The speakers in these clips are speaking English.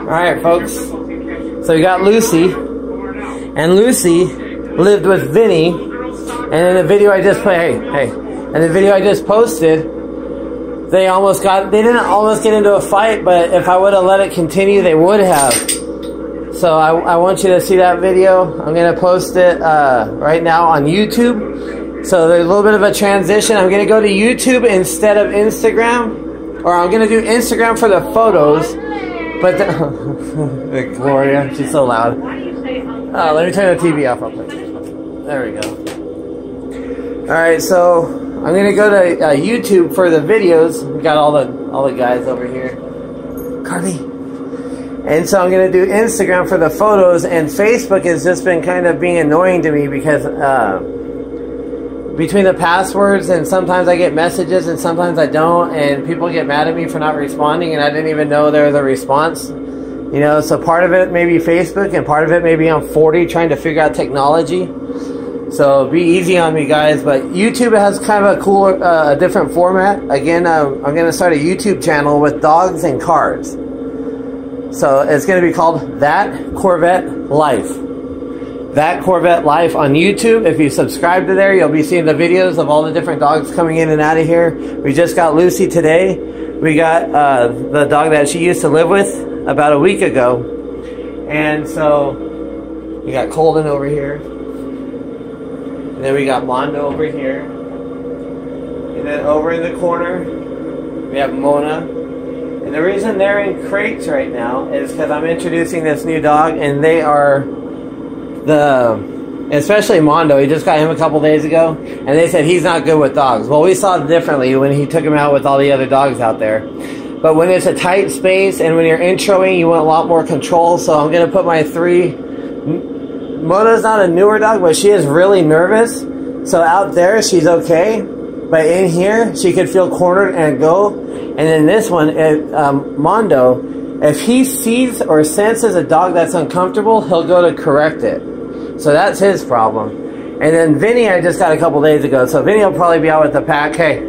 Alright, folks. So we got Lucy. And Lucy lived with Vinny. And in the video I just played, in the video I just posted, they didn't almost get into a fight, but if I would have let it continue, they would have. So I want you to see that video. I'm going to post it right now on YouTube. So there's a little bit of a transition. I'm going to go to YouTube instead of Instagram. Or I'm going to do Instagram for the photos. But Gloria, she's so loud. Let me turn the TV off real quick. There we go. Alright, so I'm going to go to YouTube for the videos. We got all the guys over here. Carly. And so I'm going to do Instagram for the photos, and Facebook has just been kind of being annoying to me because between the passwords, and sometimes I get messages and sometimes I don't, and people get mad at me for not responding, and I didn't even know there was a response. You know, so part of it may be Facebook, and part of it may be I'm 40 trying to figure out technology. So be easy on me, guys. But YouTube has kind of a cooler, different format. Again, I'm going to start a YouTube channel with dogs and cars. So it's going to be called That Corvette Life. That Corvette Life on YouTube. If you subscribe to there, you'll be seeing the videos of all the different dogs coming in and out of here. We just got Lucy today. We got the dog that she used to live with about a week ago. And so we got Colden over here. And then we got Mondo over here. And then over in the corner, we have Mona. And the reason they're in crates right now is because I'm introducing this new dog, and they are especially Mondo. He just got him a couple days ago, and they said he's not good with dogs. Well, we saw it differently when he took him out with all the other dogs out there. But when it's a tight space and when you're introing, you want a lot more control. So I'm going to put my Mona's not a newer dog, but she is really nervous. So out there, she's okay. But in here, she could feel cornered and go. And then this one, Mondo, if he sees or senses a dog that's uncomfortable, he'll go to correct it. So that's his problem. And then Vinny, I just got a couple days ago. So Vinny will probably be out with the pack. Hey,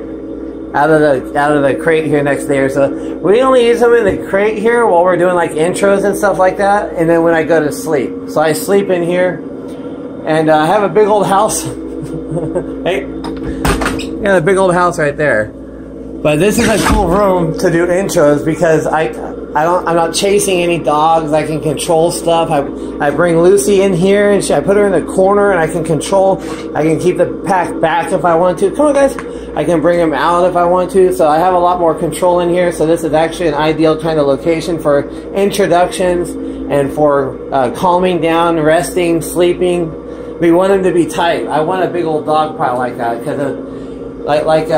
out of the crate here next day. So we only use him in the crate here while we're doing like intros and stuff like that. And then when I go to sleep. So I sleep in here. And I have a big old house. Hey. Yeah, the big old house right there. But this is a cool room to do intros because I'm not chasing any dogs. I can control stuff. I bring Lucy in here and I put her in the corner and I can control. I can keep the pack back if I want to. Come on, guys. I can bring him out if I want to. So I have a lot more control in here. So this is actually an ideal kind of location for introductions and for calming down, resting, sleeping. We want him to be tight. I want a big old dog pile like that because like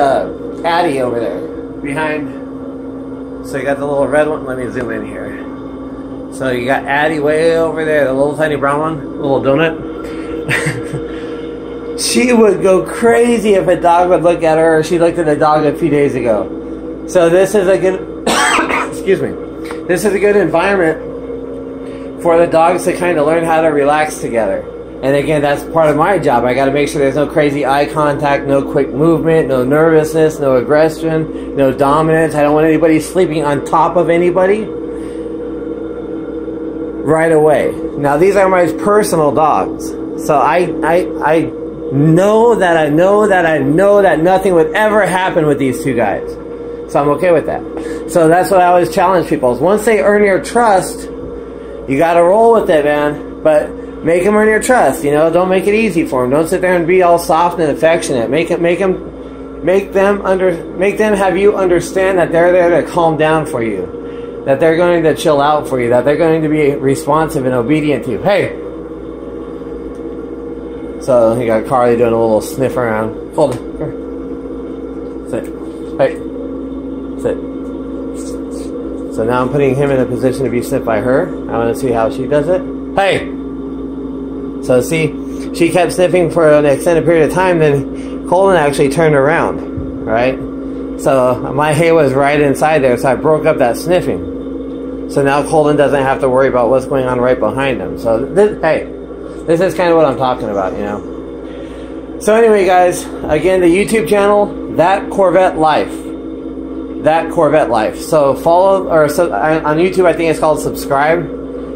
Addie over there behind. So you got the little red one. Let me zoom in here. So you got Addie way over there, the little tiny brown one, little donut. She would go crazy if a dog would look at her. She looked at a dog a few days ago. So this is a good excuse me. This is a good environment for the dogs to kind of learn how to relax together. And again, that's part of my job. I got to make sure there's no crazy eye contact, no quick movement, no nervousness, no aggression, no dominance. I don't want anybody sleeping on top of anybody right away. Now, these are my personal dogs. So I know that nothing would ever happen with these two guys. So I'm okay with that. So that's what I always challenge people. Is once they earn your trust, you got to roll with it, man. But make them earn your trust, you know. Don't make it easy for them. Don't sit there and be all soft and affectionate. Make them have you understand that they're there to calm down for you, that they're going to chill out for you, that they're going to be responsive and obedient to you. Hey. So you got Carly doing a little sniff around. Hold it. Sit. Hey. Sit. So now I'm putting him in a position to be sniffed by her. I want to see how she does it. Hey. So see, she kept sniffing for an extended period of time, then Colden actually turned around, right? So my hay was right inside there, so I broke up that sniffing. So now Colden doesn't have to worry about what's going on right behind him. So, this is kind of what I'm talking about, you know. So anyway, guys, again, the YouTube channel, That Corvette Life. That Corvette Life. So follow, or so on YouTube, I think it's called subscribe.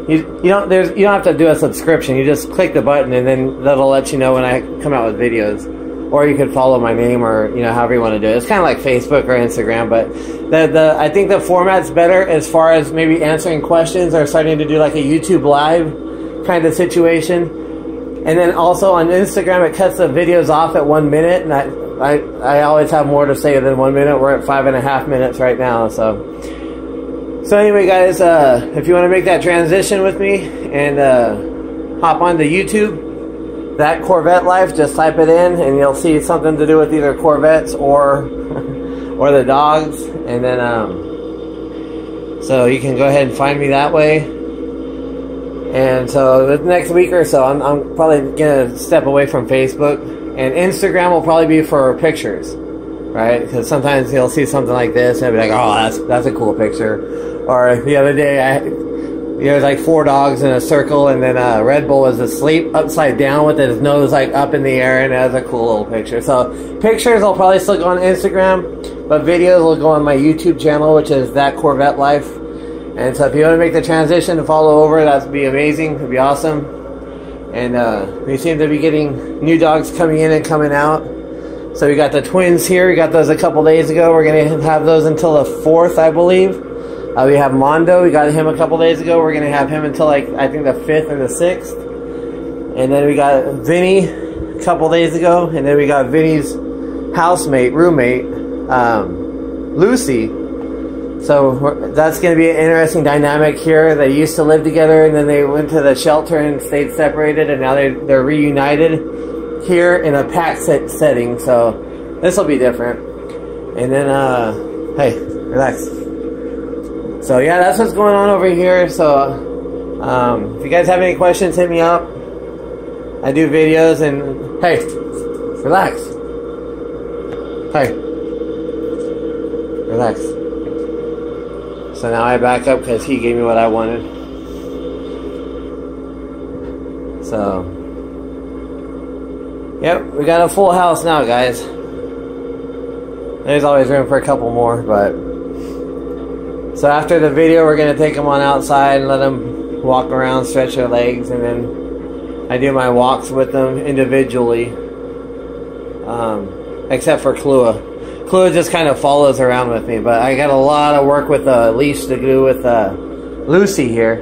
You don't have to do a subscription. You just click the button, and then that'll let you know when I come out with videos. Or you could follow my name, or however you want to do it. It's kind of like Facebook or Instagram, but I think the format's better as far as maybe answering questions or starting to do like a YouTube live kind of situation. And then also on Instagram, it cuts the videos off at 1 minute, and I always have more to say than 1 minute. We're at 5.5 minutes right now, so anyway, guys, if you want to make that transition with me and hop onto YouTube, That Corvette Life, just type it in and you'll see something to do with either Corvettes or or the dogs, and then so you can go ahead and find me that way. And so the next week or so, I'm probably gonna step away from Facebook, and Instagram will probably be for pictures, right? Because sometimes you'll see something like this and I'll be like, oh, that's a cool picture. Or the other day, there's like 4 dogs in a circle, and then Red Bull was asleep upside down with his nose like up in the air, and it has a cool little picture. So pictures will probably still go on Instagram, but videos will go on my YouTube channel, which is That Corvette Life. And so if you want to make the transition to follow over, that'd be amazing. It'd be awesome. And we seem to be getting new dogs coming in and coming out. So we got the twins here. We got those a couple days ago. We're going to have those until the 4th, I believe. We have Mondo. We got him a couple days ago. We're going to have him until, like, I think the 5th and the 6th. And then we got Vinny a couple days ago. And then we got Vinny's roommate, Lucy. So that's going to be an interesting dynamic here. They used to live together, and then they went to the shelter and stayed separated, and now they're reunited here in a pack setting. So this will be different. And then, hey, relax. So yeah, that's what's going on over here. So if you guys have any questions, hit me up. I do videos, and hey, relax. Hey, relax. So now I back up because he gave me what I wanted. So, yep, we got a full house now, guys. There's always room for a couple more, but so after the video, we're going to take them on outside and let them walk around, stretch their legs, and then I do my walks with them individually, except for Klua. Klua just kind of follows around with me, but I got a lot of work with a leash to do with Lucy here.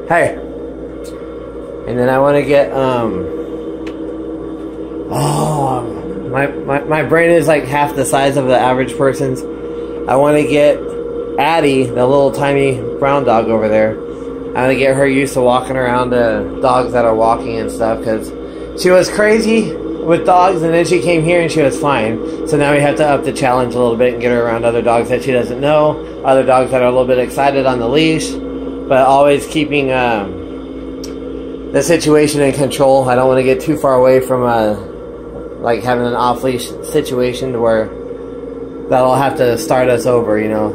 Hey. And then I want to get, my brain is like half the size of the average person's. I want to get Addie, the little tiny brown dog over there. I want to get her used to walking around dogs that are walking and stuff, because she was crazy with dogs, and then she came here and she was fine. So now we have to up the challenge a little bit and get her around other dogs that she doesn't know, other dogs that are a little bit excited on the leash, but always keeping the situation in control. I don't want to get too far away from like having an off-leash situation where that'll have to start us over, you know.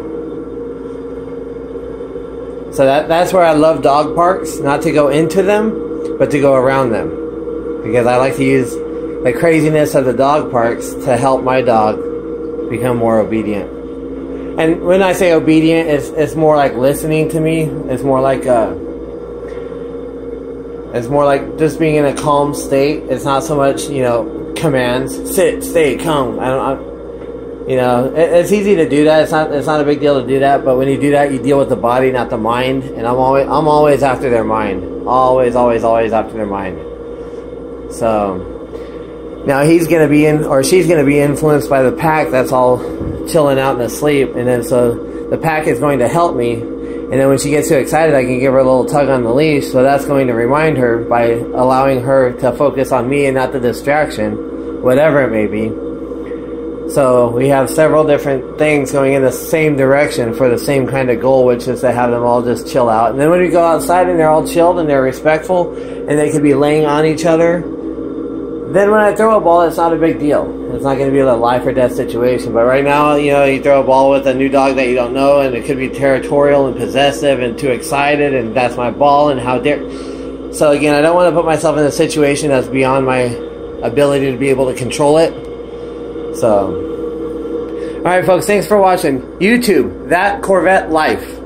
So that's where I love dog parks, not to go into them, but to go around them, because I like to use the craziness of the dog parks to help my dog become more obedient. And when I say obedient, it's more like listening to me. It's more like just being in a calm state. It's not so much, you know, commands, sit, stay, come. You know, it's easy to do that. It's not a big deal to do that. But when you do that, you deal with the body, not the mind. And I'm always after their mind. Always after their mind. So now he's going to be or she's going to be influenced by the pack that's all chilling out and asleep. And then so the pack is going to help me. And then when she gets too excited, I can give her a little tug on the leash. So that's going to remind her by allowing her to focus on me and not the distraction, whatever it may be. So we have several different things going in the same direction for the same kind of goal, which is to have them all just chill out. And then when we go outside and they're all chilled and they're respectful and they could be laying on each other, then when I throw a ball, it's not a big deal. It's not going to be a life or death situation. But right now, you know, you throw a ball with a new dog that you don't know, and it could be territorial and possessive and too excited, and that's my ball, and how dare. So again, I don't want to put myself in a situation that's beyond my ability to be able to control it. So Alright folks, thanks for watching. YouTube, That Corvette Life.